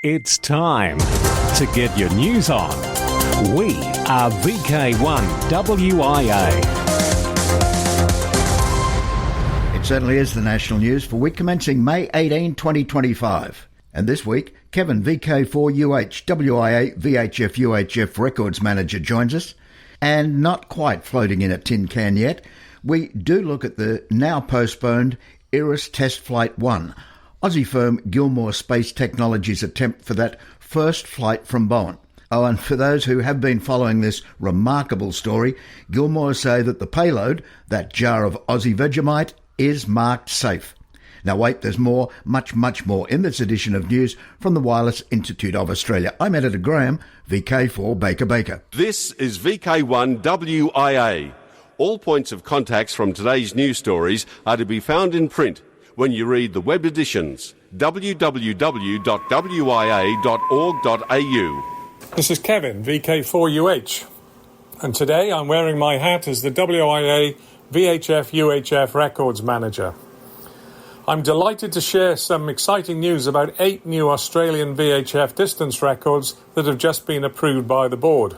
It's time to get your news on. We are VK1WIA. It certainly is the national news for week commencing May 18, 2025. And this week, Kevin, VK4UH WIA VHF UHF Records Manager, joins us. And not quite floating in a tin can yet, we do look at the now postponed Iris Test Flight 1, Aussie firm Gilmour Space Technologies' attempt for that first flight from Bowen. Oh, and for those who have been following this remarkable story, Gilmour say that the payload, that jar of Aussie Vegemite, is marked safe. Now wait, there's more, much more in this edition of news from the Wireless Institute of Australia. I'm Editor Graham, VK4 Baker. This is VK1WIA. All points of contacts from today's news stories are to be found in print when you read the web editions, www.wia.org.au. This is Kevin, VK4UH, and today I'm wearing my hat as the WIA VHF UHF Records Manager. I'm delighted to share some exciting news about 8 new Australian VHF distance records that have just been approved by the board.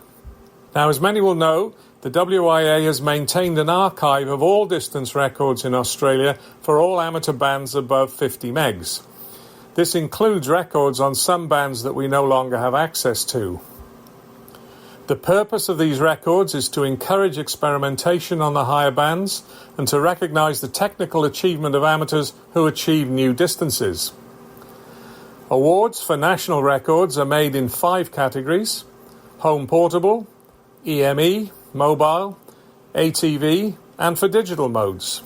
Now, as many will know, the WIA has maintained an archive of all distance records in Australia for all amateur bands above 50 megs. This includes records on some bands that we no longer have access to. The purpose of these records is to encourage experimentation on the higher bands and to recognise the technical achievement of amateurs who achieve new distances. Awards for national records are made in 5 categories: home portable, EME, mobile, ATV, and for digital modes.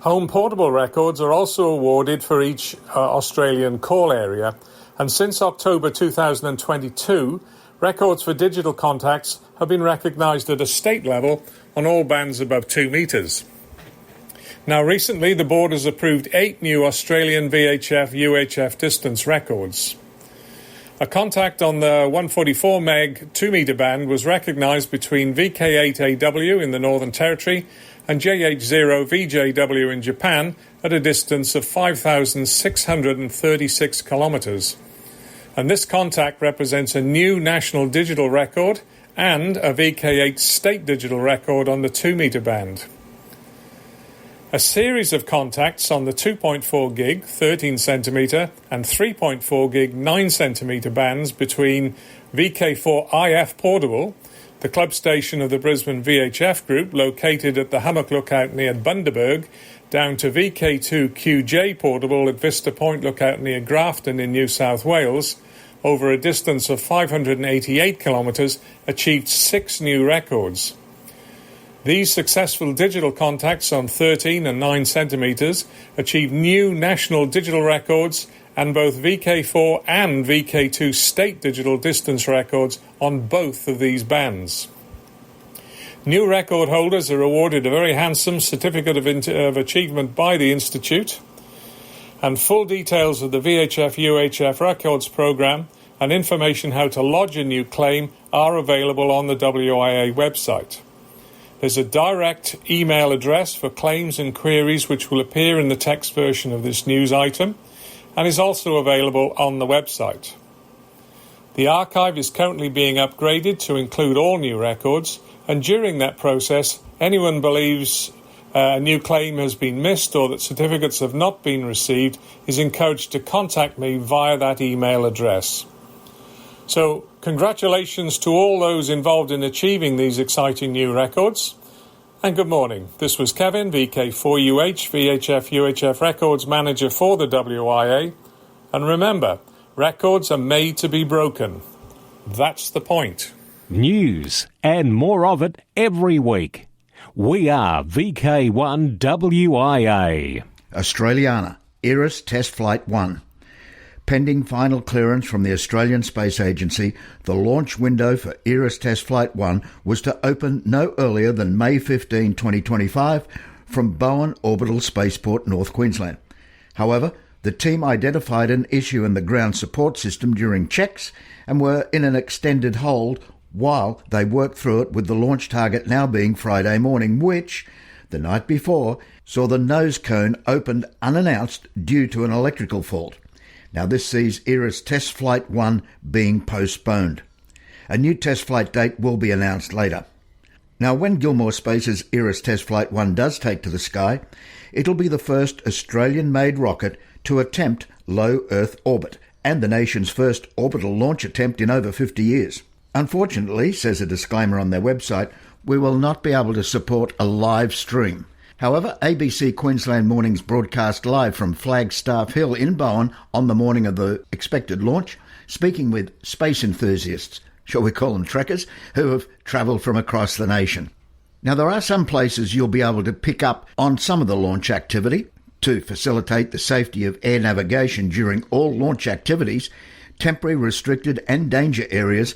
Home portable records are also awarded for each Australian call area, and since October 2022, records for digital contacts have been recognised at a state level on all bands above 2 metres. Now, recently, the board has approved 8 new Australian VHF UHF distance records. A contact on the 144 meg 2 metre band was recognised between VK8AW in the Northern Territory and JH0VJW in Japan at a distance of 5,636 kilometres. And this contact represents a new national digital record and a VK8 state digital record on the 2 metre band. A series of contacts on the 2.4 gig 13 centimetre and 3.4 gig 9 centimetre bands between VK4IF Portable, the club station of the Brisbane VHF group located at the Hummock Lookout near Bundaberg, down to VK2QJ Portable at Vista Point Lookout near Grafton in New South Wales, over a distance of 588 kilometres, achieved 6 new records. These successful digital contacts on 13 and 9 centimetres achieved new national digital records and both VK4 and VK2 state digital distance records on both of these bands. New record holders are awarded a very handsome Certificate of Achievement by the Institute, and full details of the VHF UHF Records Programme and information how to lodge a new claim are available on the WIA website. There's a direct email address for claims and queries which will appear in the text version of this news item and is also available on the website. The archive is currently being upgraded to include all new records, and during that process, anyone believes a new claim has been missed or that certificates have not been received is encouraged to contact me via that email address. So, congratulations to all those involved in achieving these exciting new records. And good morning. This was Kevin, VK4UH, VHF UHF Records Manager for the WIA. And remember, records are made to be broken. That's the point. News and more of it every week. We are VK1WIA. Australiana, Iris Test Flight 1. Pending final clearance from the Australian Space Agency, the launch window for Iris Test Flight 1 was to open no earlier than May 15, 2025 from Bowen Orbital Spaceport, North Queensland. However, the team identified an issue in the ground support system during checks and were in an extended hold while they worked through it, with the launch target now being Friday morning, which, the night before, saw the nose cone opened unannounced due to an electrical fault. Now this sees ERA's Test Flight 1 being postponed. A new test flight date will be announced later. Now when Gilmour Space's ERA's Test Flight 1 does take to the sky, it'll be the first Australian-made rocket to attempt low Earth orbit and the nation's first orbital launch attempt in over 50 years. Unfortunately, says a disclaimer on their website, we will not be able to support a live stream. However, ABC Queensland Mornings broadcast live from Flagstaff Hill in Bowen on the morning of the expected launch, speaking with space enthusiasts, shall we call them trekkers, who have travelled from across the nation. Now, there are some places you'll be able to pick up on some of the launch activity. To facilitate the safety of air navigation during all launch activities, temporary restricted and danger areas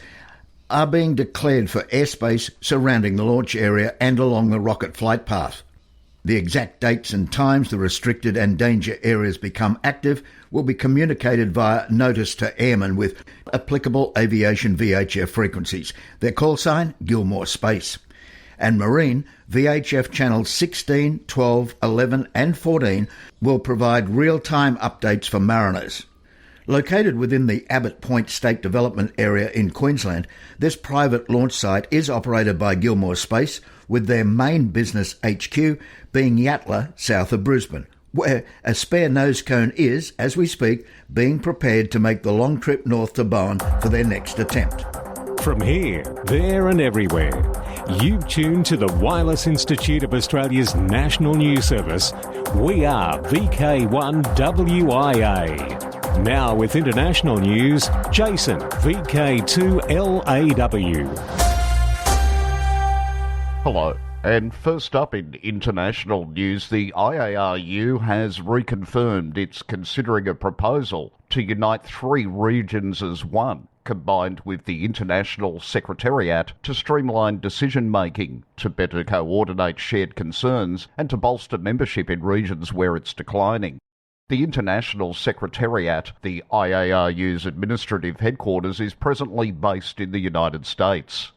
are being declared for airspace surrounding the launch area and along the rocket flight path. The exact dates and times the restricted and danger areas become active will be communicated via notice to airmen with applicable aviation VHF frequencies. Their call sign, Gilmour Space. And Marine, VHF channels 16, 12, 11 and 14 will provide real-time updates for mariners. Located within the Abbott Point State Development Area in Queensland, this private launch site is operated by Gilmour Space, with their main business HQ being Yatala, south of Brisbane, where a spare nose cone is, as we speak, being prepared to make the long trip north to Bowen for their next attempt. From here, there and everywhere, you've tuned to the Wireless Institute of Australia's national news service. We are VK1WIA. Now with international news, Jason, VK2LAW. Hello, and first up in international news, the IARU has reconfirmed it's considering a proposal to unite 3 regions as one, combined with the International Secretariat to streamline decision-making, to better coordinate shared concerns, and to bolster membership in regions where it's declining. The International Secretariat, the IARU's administrative headquarters, is presently based in the United States.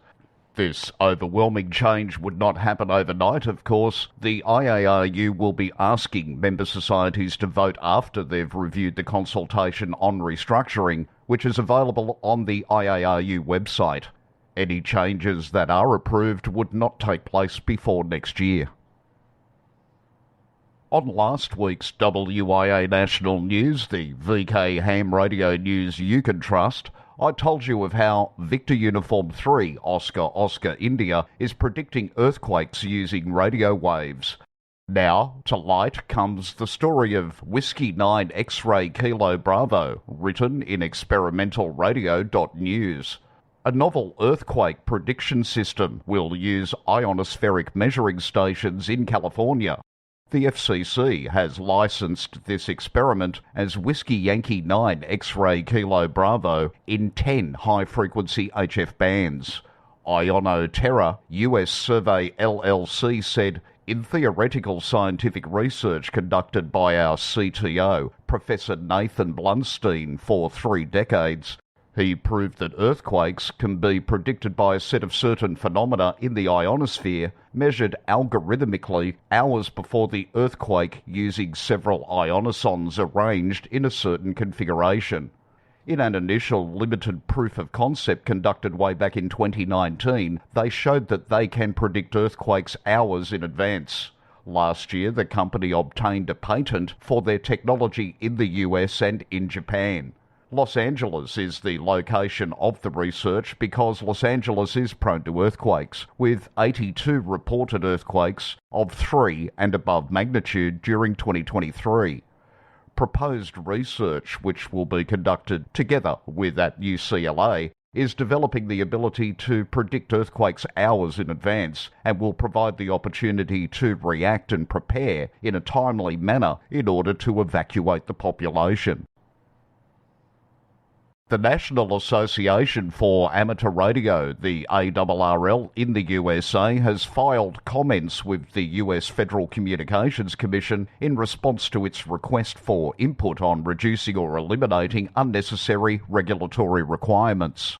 This overwhelming change would not happen overnight, of course. The IARU will be asking member societies to vote after they've reviewed the consultation on restructuring, which is available on the IARU website. Any changes that are approved would not take place before next year. On last week's WIA National News, the VK Ham Radio News You Can Trust, I told you of how Victor Uniform 3 Oscar India is predicting earthquakes using radio waves. Now, to light comes the story of Whiskey 9 X-Ray Kilo Bravo, written in experimentalradio.news. A novel earthquake prediction system will use ionospheric measuring stations in California. The FCC has licensed this experiment as Whiskey Yankee 9 X-Ray Kilo Bravo in 10 high-frequency HF bands. Ionoterra US Survey LLC said, in theoretical scientific research conducted by our CTO, Professor Nathan Blunstein, for 3 decades, he proved that earthquakes can be predicted by a set of certain phenomena in the ionosphere, measured algorithmically hours before the earthquake using several ionosons arranged in a certain configuration. In an initial limited proof of concept conducted way back in 2019, they showed that they can predict earthquakes hours in advance. Last year, the company obtained a patent for their technology in the US and in Japan. Los Angeles is the location of the research because Los Angeles is prone to earthquakes, with 82 reported earthquakes of 3 and above magnitude during 2023. Proposed research, which will be conducted together with at UCLA, is developing the ability to predict earthquakes hours in advance and will provide the opportunity to react and prepare in a timely manner in order to evacuate the population. The National Association for Amateur Radio, the ARRL, in the USA has filed comments with the US Federal Communications Commission in response to its request for input on reducing or eliminating unnecessary regulatory requirements.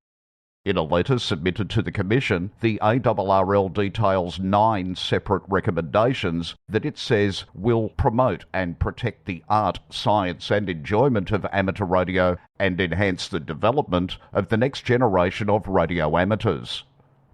In a letter submitted to the Commission, the ARRL details 9 separate recommendations that it says will promote and protect the art, science and enjoyment of amateur radio and enhance the development of the next generation of radio amateurs.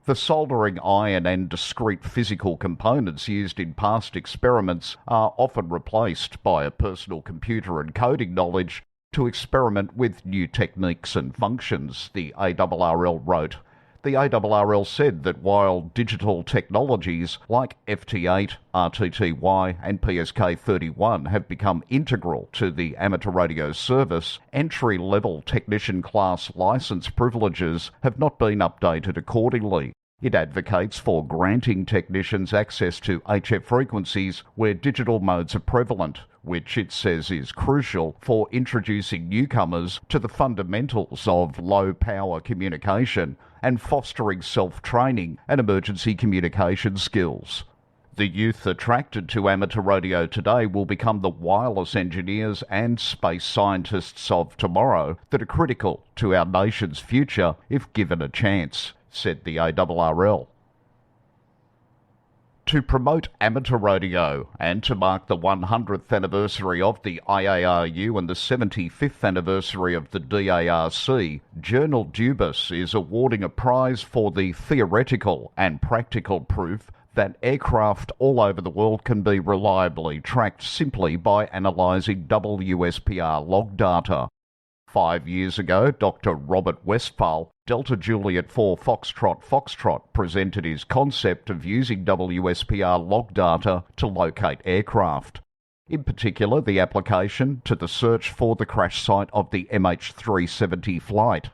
The soldering iron and discrete physical components used in past experiments are often replaced by a personal computer and coding knowledge to experiment with new techniques and functions, the ARRL wrote. The ARRL said that while digital technologies like FT8, RTTY and PSK31 have become integral to the amateur radio service, entry-level technician class licence privileges have not been updated accordingly. It advocates for granting technicians access to HF frequencies where digital modes are prevalent, which it says is crucial for introducing newcomers to the fundamentals of low-power communication and fostering self-training and emergency communication skills. The youth attracted to amateur radio today will become the wireless engineers and space scientists of tomorrow that are critical to our nation's future if given a chance, said the ARRL. To promote amateur radio and to mark the 100th anniversary of the IARU and the 75th anniversary of the DARC, Journal Dubis is awarding a prize for the theoretical and practical proof that aircraft all over the world can be reliably tracked simply by analysing WSPR log data. 5 years ago, Dr. Robert Westphal, Delta Juliet 4 Foxtrot, presented his concept of using WSPR log data to locate aircraft. In particular, the application to the search for the crash site of the MH370 flight.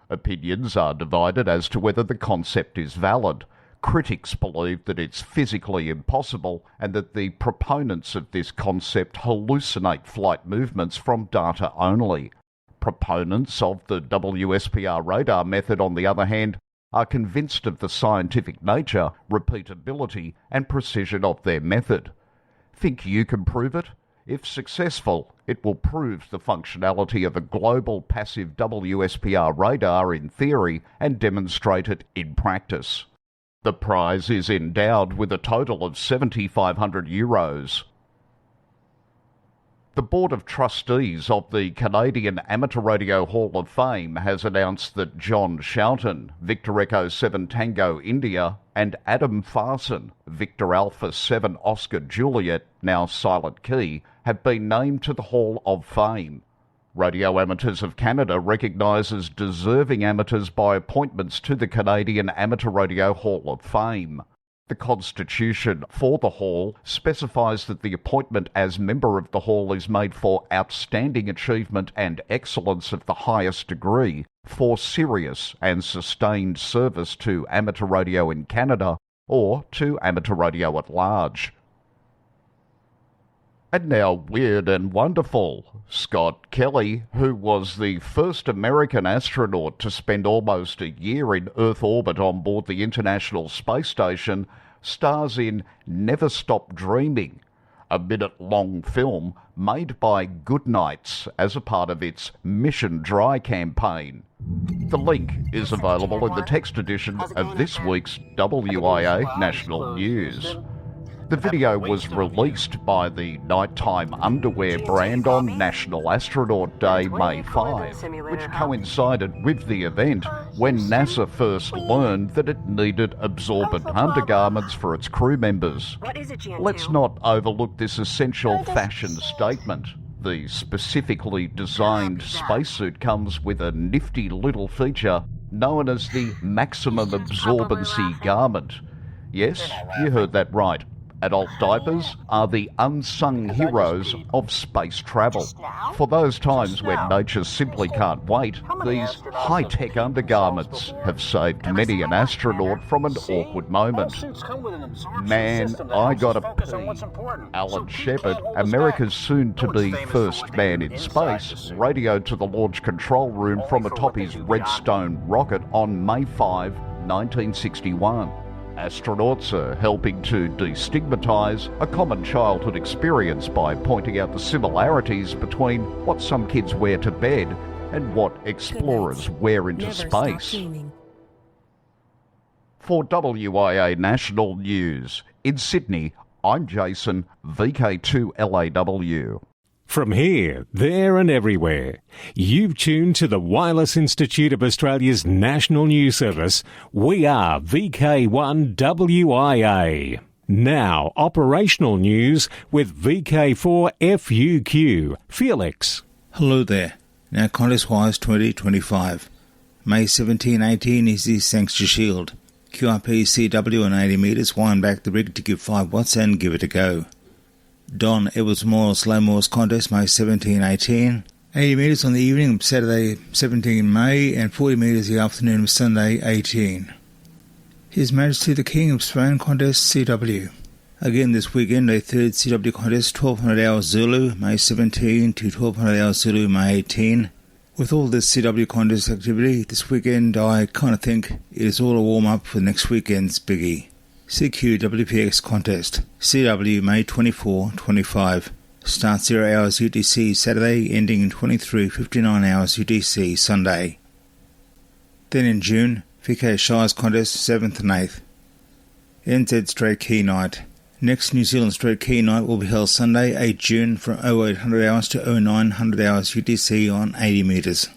Opinions are divided as to whether the concept is valid. Critics believe that it's physically impossible and that the proponents of this concept hallucinate flight movements from data only. Proponents of the WSPR radar method, on the other hand, are convinced of the scientific nature, repeatability and precision of their method. Think you can prove it? If successful, it will prove the functionality of a global passive WSPR radar in theory and demonstrate it in practice. The prize is endowed with a total of €7,500. The Board of Trustees of the Canadian Amateur Radio Hall of Fame has announced that John Shoughton, Victor Echo 7 Tango India, and Adam Farson, Victor Alpha 7 Oscar Juliet, now Silent Key, have been named to the Hall of Fame. Radio Amateurs of Canada recognises deserving amateurs by appointments to the Canadian Amateur Radio Hall of Fame. The constitution for the Hall specifies that the appointment as member of the Hall is made for outstanding achievement and excellence of the highest degree, for serious and sustained service to amateur radio in Canada or to amateur radio at large. And now, weird and wonderful. Scott Kelly, who was the first American astronaut to spend almost a year in Earth orbit on board the International Space Station, stars in Never Stop Dreaming, a minute-long film made by Goodnights as a part of its Mission Dry campaign. The link is available in the text edition of this week's WIA National News. The video was released by the nighttime underwear brand on National Astronaut Day, May 5, which coincided with the event when NASA first learned that it needed absorbent undergarments for its crew members. Let's not overlook this essential fashion statement. The specifically designed spacesuit comes with a nifty little feature known as the Maximum Absorbency Garment. Yes, you heard that right. Adult diapers are the unsung heroes of space travel. For those times when nature simply can't wait, these high-tech undergarments have saved many an astronaut from an awkward moment. Man, I gotta pee. Alan Shepard, America's soon-to-be first man in space, radioed to the launch control room from atop his Redstone rocket on May 5, 1961. Astronauts are helping to destigmatise a common childhood experience by pointing out the similarities between what some kids wear to bed and what explorers wear into space. For WIA National News, in Sydney, I'm Jason, VK2WIA. From here, there and everywhere, you've tuned to the Wireless Institute of Australia's National News Service. We are VK1WIA. Now, operational news with VK4FUQ. Felix. Hello there. Now, contest-wise 2025. May 17-18 is the Sangster Shield. QRP CW on 80 metres, wind back the rig to give 5 watts and give it a go. Don Edwards Moore Slow Morse contest, May 17-18. 80 metres on the evening of Saturday 17 May and 40 metres the afternoon of Sunday 18. His Majesty the King of Spain contest CW. Again this weekend a third CW contest 1200 hours Zulu May 17 to 1200 hours Zulu May 18. With all this CW contest activity this weekend, I kind of think it is all a warm-up for next weekend's biggie. CQWPX contest, CW May 24-25. Start 0 hours UTC Saturday, ending in 23:59 hours UTC Sunday. Then in June, VK Shires contest 7th and 8th. NZ Straight Key Night. Next New Zealand Straight Key Night will be held Sunday 8 June from 0800 hours to 0900 hours UTC on 80 metres.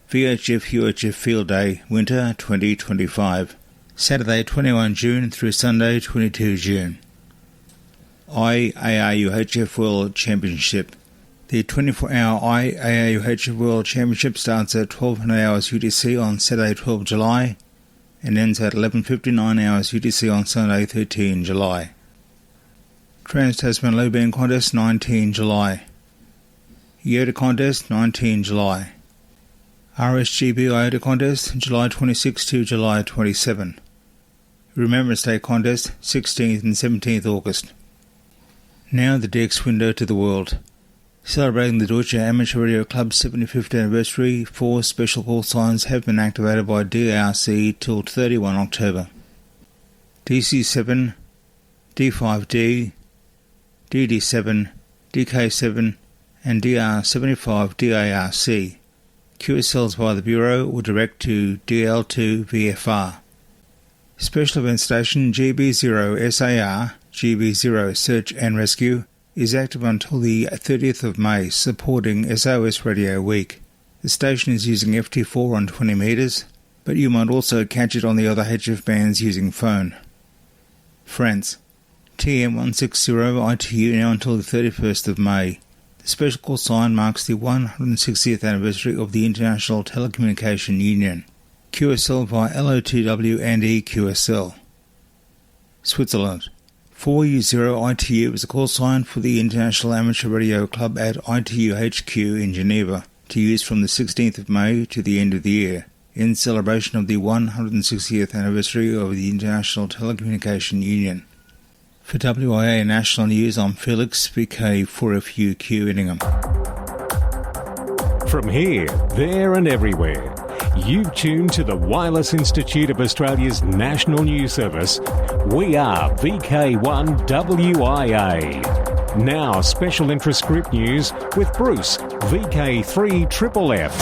VHF UHF Field Day Winter 2025. Saturday 21 June through Sunday 22 June. IAR UHF World Championship. The 24-hour IAR UHF World Championship starts at 1200 hours UTC on Saturday 12 July and ends at 11:59 hours UTC on Sunday 13 July. Trans-Tasman Low Band Contest 19 July. IOTA Contest 19 July. RSGB IOTA Contest July 26 to July 27. Remembrance Day Contest 16th and 17th August. Now the DX window to the world. Celebrating the Deutsche Amateur Radio Club's 75th anniversary, 4 special call signs have been activated by DRC till 31 October. DC7, D5D, DD7, DK7 and DR75 DARC. QSLs via the Bureau or direct to DL2 VFR. Special Event Station GB0 SAR, GB0 Search and Rescue, is active until the 30th of May, supporting SOS Radio Week. The station is using FT4 on 20 metres, but you might also catch it on the other HF bands using phone. France. TM160 ITU now until the 31st of May. The special call sign marks the 160th anniversary of the International Telecommunication Union. QSL via LOTW and EQSL. Switzerland. 4U0 ITU is a call sign for the International Amateur Radio Club at ITU HQ in Geneva to use from the 16th of May to the end of the year, in celebration of the 160th anniversary of the International Telecommunication Union. For WIA National News, I'm Felix, VK4FUQ Inningham. From here, there and everywhere, you've tuned to the Wireless Institute of Australia's National News Service. We are VK1WIA. Now, special interest group news with Bruce, VK3FFF.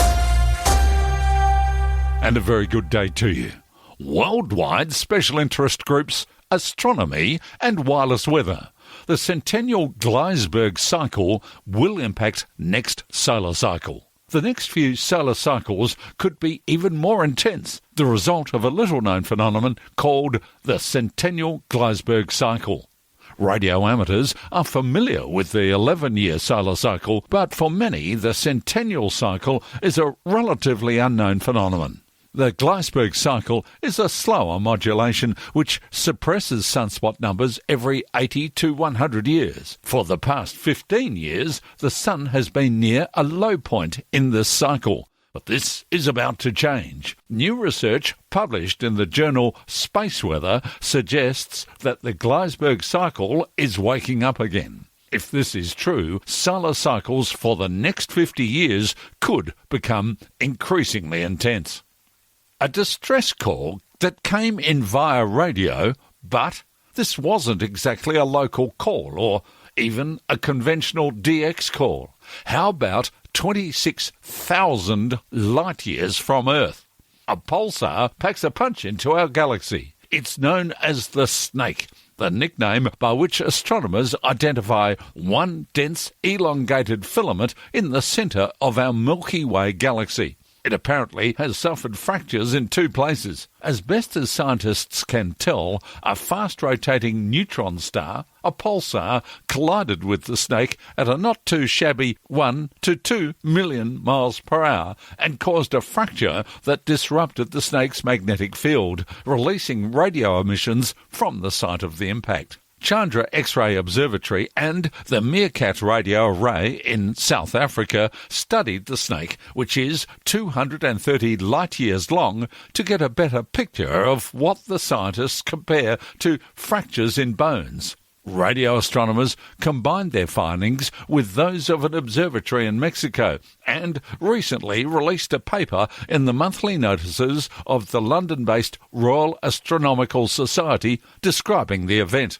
And a very good day to you. Worldwide special interest groups, astronomy and wireless weather. The Centennial Gleisberg cycle will impact next solar cycle. The next few solar cycles could be even more intense, the result of a little-known phenomenon called the Centennial Gleisberg cycle. Radio amateurs are familiar with the 11-year solar cycle, but for many the Centennial cycle is a relatively unknown phenomenon. The Gleisberg cycle is a slower modulation which suppresses sunspot numbers every 80 to 100 years. For the past 15 years, the Sun has been near a low point in this cycle. But this is about to change. New research published in the journal Space Weather suggests that the Gleisberg cycle is waking up again. If this is true, solar cycles for the next 50 years could become increasingly intense. A distress call that came in via radio, but this wasn't exactly a local call or even a conventional DX call. How about 26,000 light years from Earth? a pulsar packs a punch into our galaxy. It's known as the Snake, the nickname by which astronomers identify one dense, elongated filament in the centre of our Milky Way galaxy. It apparently has suffered fractures in two places. As best as scientists can tell, a fast-rotating neutron star, a pulsar, collided with the Snake at a not-too-shabby 1 to 2 million miles per hour and caused a fracture that disrupted the Snake's magnetic field, releasing radio emissions from the site of the impact. Chandra X-ray Observatory and the Meerkat Radio Array in South Africa studied the Snake, which is 230 light-years long, to get a better picture of what the scientists compare to fractures in bones. Radio astronomers combined their findings with those of an observatory in Mexico and recently released a paper in the monthly notices of the London-based Royal Astronomical Society describing the event.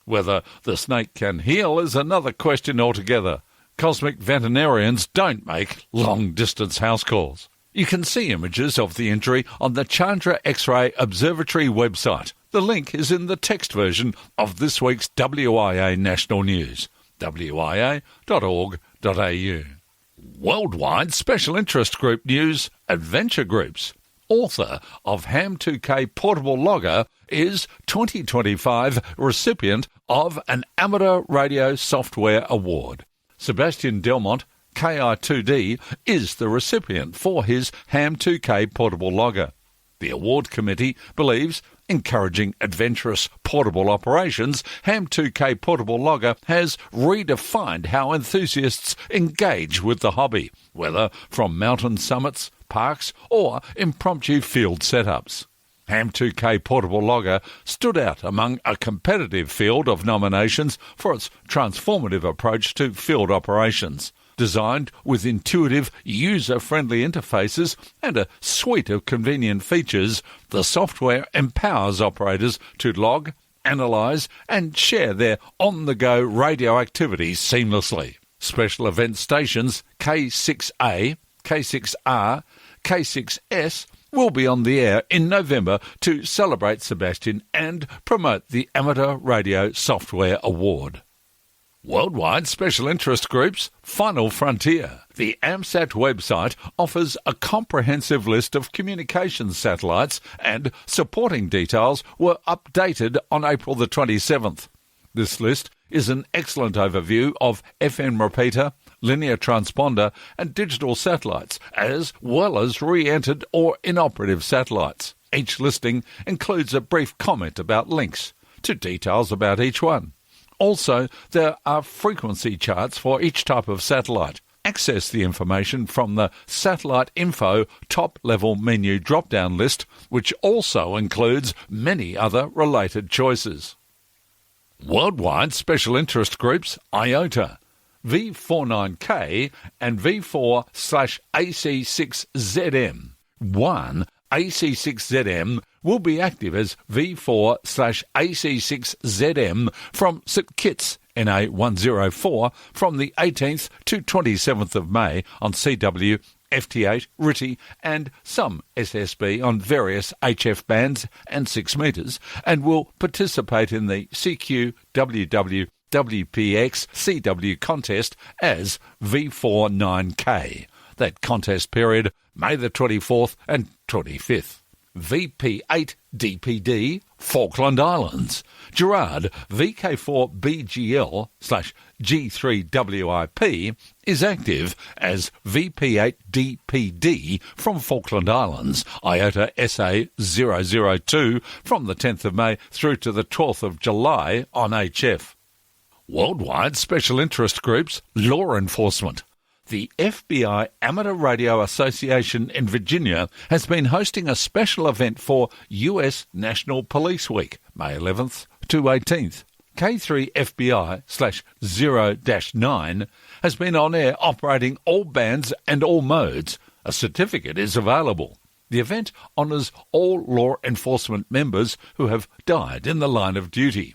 Whether the Snake can heal is another question altogether. Cosmic veterinarians don't make long-distance house calls. You can see images of the injury on the Chandra X-ray Observatory website. The link is in the text version of this week's WIA National News, wia.org.au. Worldwide Special Interest Group News, Adventure Groups. Author of Ham2K Portable Logger is 2025 recipient of an Amateur Radio Software Award. Sebastian Delmont, KI2D, is the recipient for his Ham2K Portable Logger. The award committee believes encouraging adventurous portable operations, Ham2K Portable Logger has redefined how enthusiasts engage with the hobby, whether from mountain summits, parks or impromptu field setups. Ham2K Portable Logger stood out among a competitive field of nominations for its transformative approach to field operations. Designed with intuitive, user-friendly interfaces and a suite of convenient features, the software empowers operators to log, analyse and share their on-the-go radio activities seamlessly. Special event stations K6A, K6R, K6S will be on the air in November to celebrate Sebastian and promote the Amateur Radio Software Award. Worldwide Special Interest Groups Final Frontier. The AMSAT website offers a comprehensive list of communications satellites and supporting details were updated on April the 27th. This list is an excellent overview of FM repeater, linear transponder and digital satellites, as well as re-entered or inoperative satellites. Each listing includes a brief comment about links to details about each one. Also, there are frequency charts for each type of satellite. Access the information from the Satellite Info top-level menu drop-down list, which also includes many other related choices. Worldwide Special Interest Groups IOTA, V49K and V4/AC6ZM. One AC6ZM will be active as V4/AC6ZM from St Kitts NA104 from the 18th to 27th of May on CW, FT8, RTTY and some SSB on various HF bands and 6 metres, and will participate in the CQ WPX CW contest as V49K. That contest period May the 24th and 25th. VP8 DPD, Falkland Islands. Gerard, VK4BGL/G3WIP, is active as VP8 DPD from Falkland Islands, IOTA SA002 from the 10th of May through to the 12th of July on HF. Worldwide Special Interest Groups Law Enforcement. The FBI Amateur Radio Association in Virginia has been hosting a special event for US National Police Week, May 11th to 18th. K3FBI/0-9 has been on air operating all bands and all modes. A certificate is available. The event honours all law enforcement members who have died in the line of duty.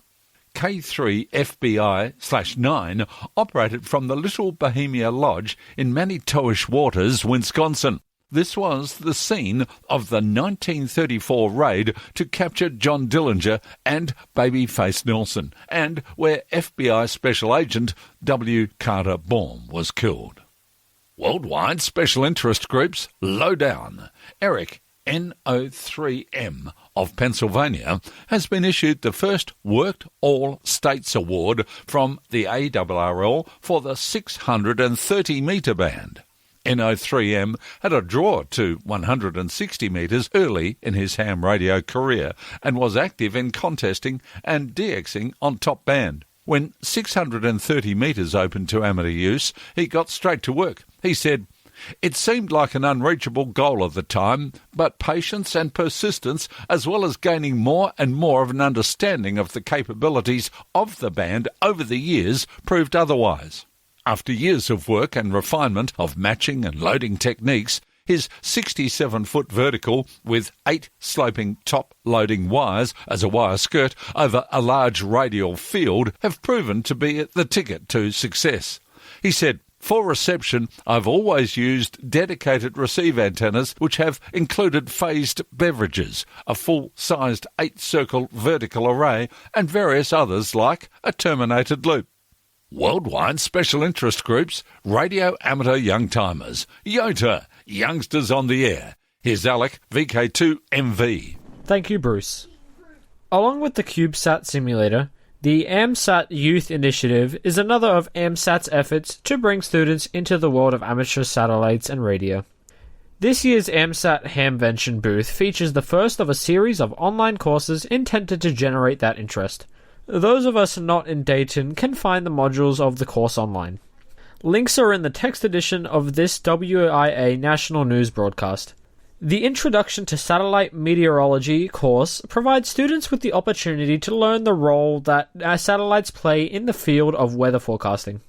K3FBI/9 operated from the Little Bohemia Lodge in Manitowish Waters, Wisconsin. This was the scene of the 1934 raid to capture John Dillinger and Babyface Nelson, and where FBI Special Agent W. Carter Baum was killed. Worldwide special interest groups Lowdown. Eric NO3M of Pennsylvania has been issued the first Worked All States Award from the ARRL for the 630 metre band. NO3M had a draw to 160 metres early in his ham radio career and was active in contesting and DXing on top band. When 630 metres opened to amateur use, he got straight to work. He said, "It seemed like an unreachable goal at the time, but patience and persistence, as well as gaining more and more of an understanding of the capabilities of the band over the years, proved otherwise." After years of work and refinement of matching and loading techniques, his 67-foot vertical with 8 sloping top-loading wires as a wire skirt over a large radial field have proven to be the ticket to success. He said, "For reception, I've always used dedicated receive antennas which have included phased beverages, a full-sized 8-circle vertical array, and various others like a terminated loop." Worldwide special interest groups, Radio Amateur Youngtimers, YOTA, Youngsters on the Air. Here's Alec, VK2MV. Thank you, Bruce. Along with the CubeSat simulator, the AMSAT Youth Initiative is another of AMSAT's efforts to bring students into the world of amateur satellites and radio. This year's AMSAT Hamvention booth features the first of a series of online courses intended to generate that interest. Those of us not in Dayton can find the modules of the course online. Links are in the text edition of this WIA national news broadcast. The Introduction to Satellite Meteorology course provides students with the opportunity to learn the role that satellites play in the field of weather forecasting.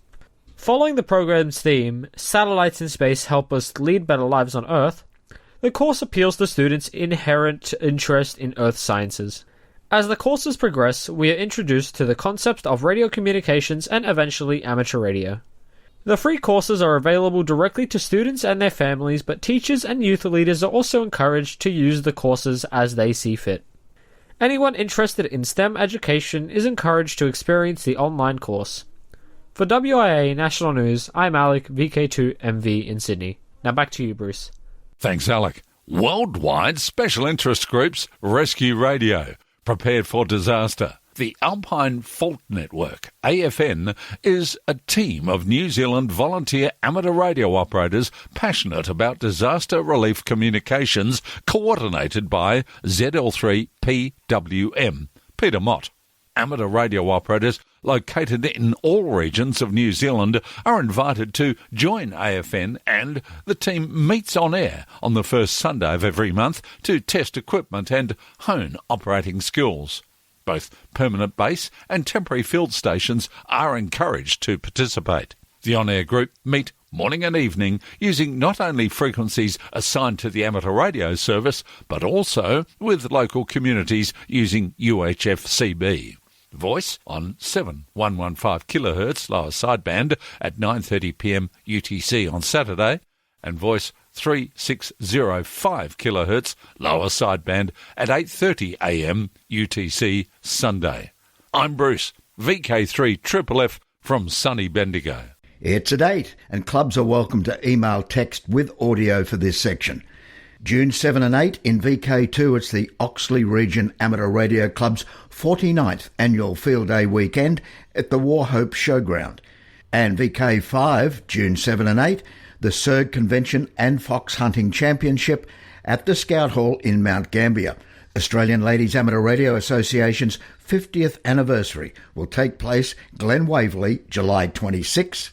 Following the program's theme, Satellites in Space Help Us Lead Better Lives on Earth, the course appeals to students' inherent interest in Earth sciences. As the courses progress, we are introduced to the concept of radio communications and eventually amateur radio. The free courses are available directly to students and their families, but teachers and youth leaders are also encouraged to use the courses as they see fit. Anyone interested in STEM education is encouraged to experience the online course. For WIA National News, I'm Alec, VK2MV in Sydney. Now back to you, Bruce. Thanks, Alec. Worldwide special interest groups, Rescue Radio. Prepared for disaster. The Alpine Fault Network, AFN, is a team of New Zealand volunteer amateur radio operators passionate about disaster relief communications, coordinated by ZL3PWM, Peter Mott. Amateur radio operators located in all regions of New Zealand are invited to join AFN, and the team meets on air on the first Sunday of every month to test equipment and hone operating skills. Both permanent base and temporary field stations are encouraged to participate. The on-air group meet morning and evening using not only frequencies assigned to the amateur radio service, but also with local communities using UHF CB. Voice on 7115 kHz lower sideband at 9:30 p.m. UTC on Saturday, and voice 3605 kHz lower sideband at 8:30 a.m. UTC Sunday. I'm Bruce, VK3FFF from sunny Bendigo. It's a date, and clubs are welcome to email text with audio for this section. June 7 and 8 in VK2, it's the Oxley Region Amateur Radio Club's 49th annual Field Day weekend at the Warhope Showground. And VK5, June 7 and 8, the Surg Convention and Fox Hunting Championship at the Scout Hall in Mount Gambier. Australian Ladies Amateur Radio Association's 50th anniversary will take place Glen Waverley, July 26.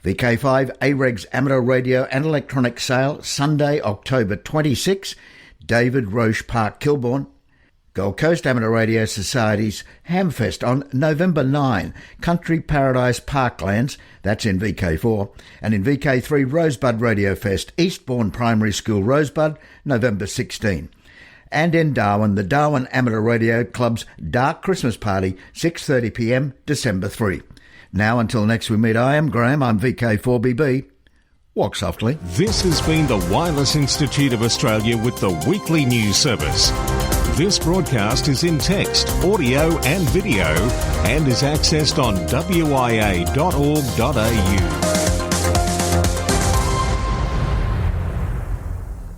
VK5 AREG's Amateur Radio and Electronic Sale, Sunday, October 26, David Roche Park, Kilbourne. Gold Coast Amateur Radio Society's Hamfest on November 9, Country Paradise Parklands, that's in VK4, and in VK3 Rosebud Radio Fest, Eastbourne Primary School Rosebud, November 16. And in Darwin, the Darwin Amateur Radio Club's Dark Christmas Party, 6:30 p.m, December 3. Now, until next we meet, I am Graham, I'm VK4BB. Walk softly. This has been the Wireless Institute of Australia with the weekly news service. This broadcast is in text, audio and video and is accessed on wia.org.au.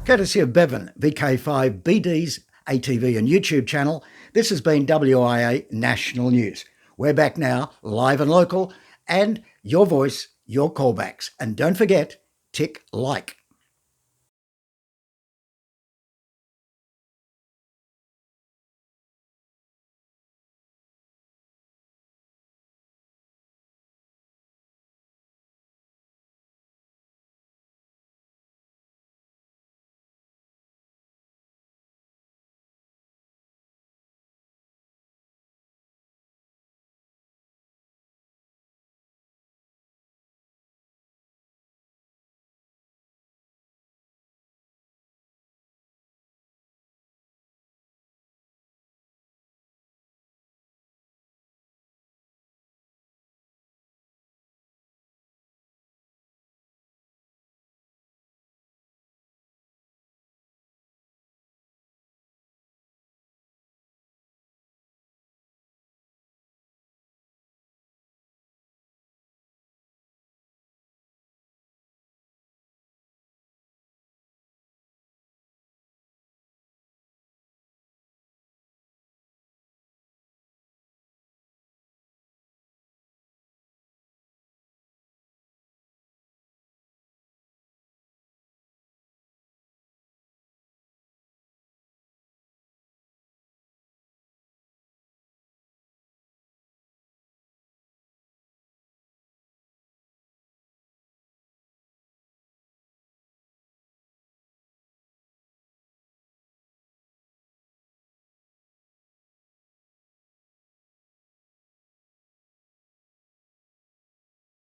Courtesy of Bevan, VK1WIA's ATV and YouTube channel, this has been WIA National News. We're back now, live and local, and your voice, your callbacks. And don't forget, tick like.